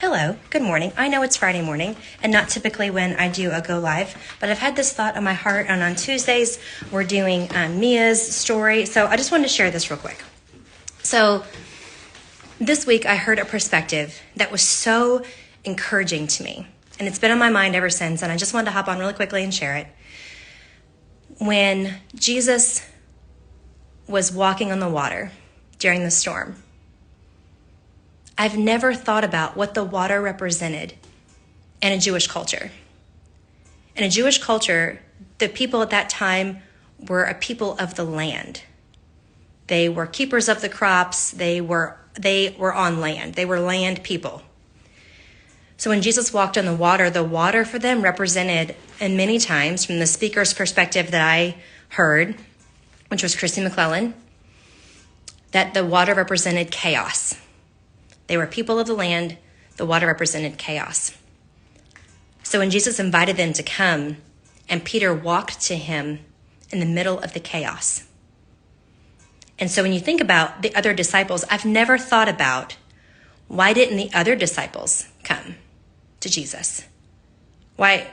Hello, good morning. I know it's Friday morning and not typically when I do a go live, but I've had this thought on my heart, and on Tuesdays we're doing Mia's story. So I just wanted to share this real quick. So this week I heard a perspective that was so encouraging to me, and it's been on my mind ever since, and I just wanted to hop on really quickly and share it. When Jesus was walking on the water during the storm, I've never thought about what the water represented in a Jewish culture. In a Jewish culture, the people at that time were a people of the land. They were keepers of the crops. They were on land. They were land people. So when Jesus walked on the water for them represented, and many times from the speaker's perspective that I heard, which was Kristi McLlelland, that the water represented chaos. They were people of the land. The water represented chaos. So when Jesus invited them to come, and Peter walked to him in the middle of the chaos. And so when you think about the other disciples, I've never thought about, why didn't the other disciples come to Jesus? Why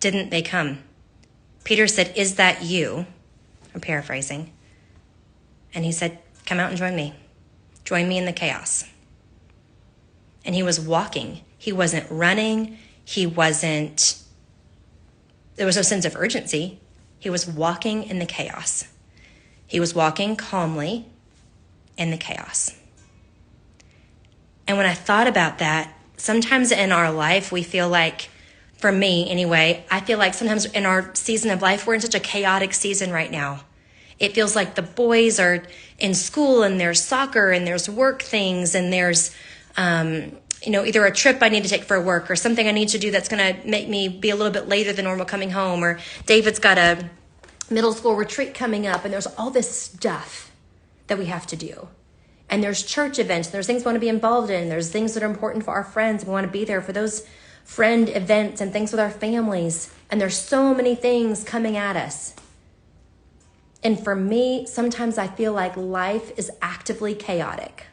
didn't they come? Peter said, "Is that you?" I'm paraphrasing. And he said, "Come out and join me. Join me in the chaos." And he was walking. He wasn't running. There was no sense of urgency. He was walking in the chaos. He was walking calmly in the chaos. And when I thought about that, sometimes in our life, we feel like, for me anyway, I feel like sometimes in our season of life, we're in such a chaotic season right now. It feels like the boys are in school, and there's soccer, and there's work things, and there's, either a trip I need to take for work, or something I need to do that's going to make me be a little bit later than normal coming home, or David's got a middle school retreat coming up, and there's all this stuff that we have to do. And there's church events, and there's things we want to be involved in. There's things that are important for our friends. We want to be there for those friend events and things with our families. And there's so many things coming at us. And for me, sometimes I feel like life is actively chaotic.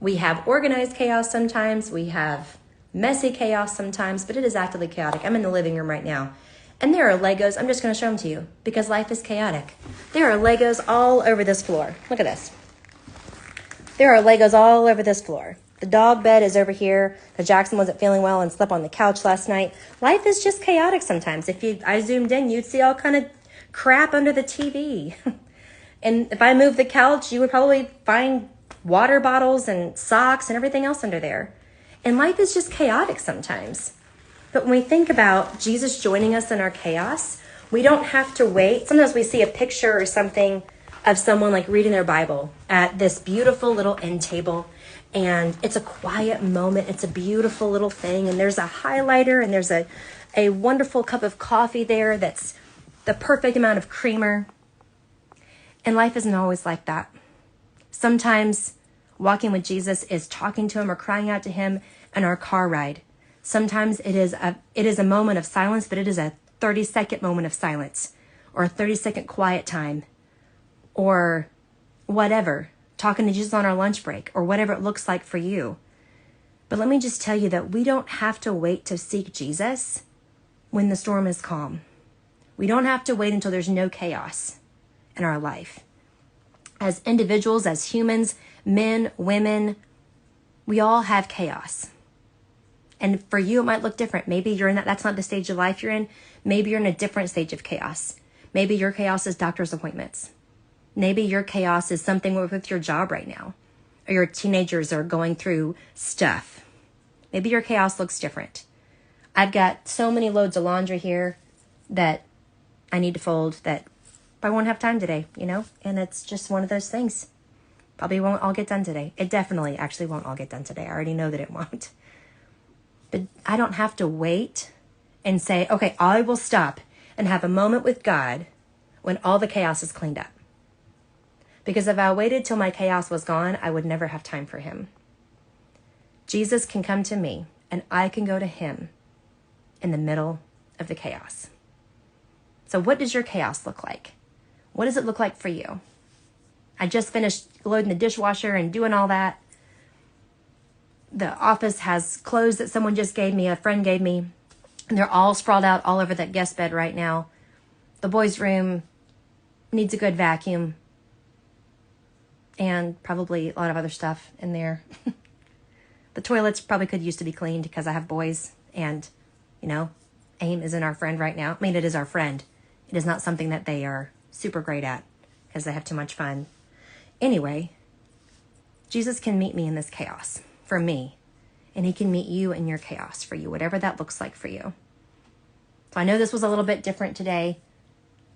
We have organized chaos sometimes. We have messy chaos sometimes, but it is actively chaotic. I'm in the living room right now, and there are Legos. I'm just going to show them to you because life is chaotic. There are Legos all over this floor. Look at this. There are Legos all over this floor. The dog bed is over here because Jackson wasn't feeling well and slept on the couch last night. Life is just chaotic sometimes. I zoomed in, you'd see all kind of crap under the TV. And if I moved the couch, you would probably find water bottles and socks and everything else under there. And life is just chaotic sometimes. But when we think about Jesus joining us in our chaos, we don't have to wait. Sometimes we see a picture or something of someone like reading their Bible at this beautiful little end table. And it's a quiet moment. It's a beautiful little thing. And there's a highlighter, and there's a wonderful cup of coffee there that's the perfect amount of creamer. And life isn't always like that. Sometimes walking with Jesus is talking to him or crying out to him in our car ride. Sometimes it is a moment of silence, but it is a 30-second moment of silence, or a 30-second quiet time, or whatever, talking to Jesus on our lunch break, or whatever it looks like for you. But let me just tell you that we don't have to wait to seek Jesus when the storm is calm. We don't have to wait until there's no chaos in our life. As individuals, as humans, men, women, we all have chaos. And for you, it might look different. Maybe you're in that's not the stage of life you're in. Maybe you're in a different stage of chaos. Maybe your chaos is doctor's appointments. Maybe your chaos is something with your job right now, or your teenagers are going through stuff. Maybe your chaos looks different. I've got so many loads of laundry here that I need to fold that I won't have time today, and it's just one of those things. Probably won't all get done today. It definitely actually won't all get done today. I already know that it won't. But I don't have to wait and say, okay, I will stop and have a moment with God when all the chaos is cleaned up. Because if I waited till my chaos was gone, I would never have time for him. Jesus can come to me, and I can go to him in the middle of the chaos. So what does your chaos look like? What does it look like for you? I just finished loading the dishwasher and doing all that. The office has clothes that someone just gave me, a friend gave me, and they're all sprawled out all over that guest bed right now. The boys' room needs a good vacuum, and probably a lot of other stuff in there. The toilets probably could use to be cleaned because I have boys, and, AIM isn't our friend right now. I mean, it is our friend. It is not something that they are super great at because they have too much fun. Anyway, Jesus can meet me in this chaos for me, and he can meet you in your chaos for you, whatever that looks like for you. So I know this was a little bit different today,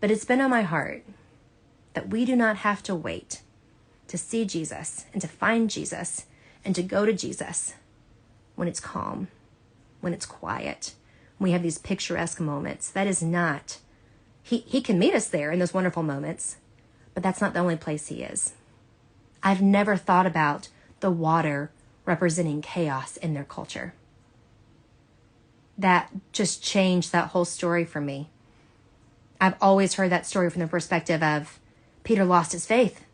but it's been on my heart that we do not have to wait to see Jesus and to find Jesus and to go to Jesus when it's calm, when it's quiet, when we have these picturesque moments. That is not, he can meet us there in those wonderful moments, but that's not the only place he is. I've never thought about the water representing chaos in their culture. That just changed that whole story for me. I've always heard that story from the perspective of Peter lost his faith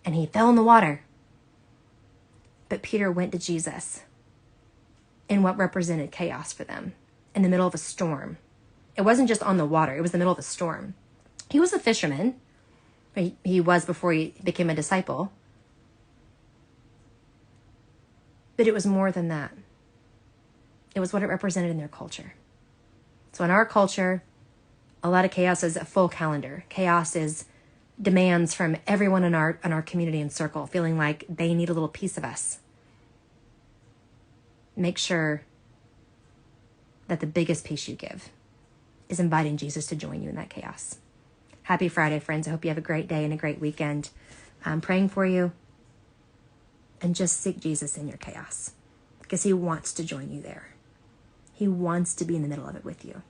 and he fell in the water. But Peter went to Jesus in what represented chaos for them in the middle of a storm. It wasn't just on the water. It was the middle of a storm. He was a fisherman. He was before he became a disciple. But it was more than that. It was what it represented in their culture. So in our culture, a lot of chaos is a full calendar. Chaos is demands from everyone in our community and circle, feeling like they need a little piece of us. Make sure that the biggest piece you give is inviting Jesus to join you in that chaos. Happy Friday, friends. I hope you have a great day and a great weekend. I'm praying for you. And just seek Jesus in your chaos because he wants to join you there. He wants to be in the middle of it with you.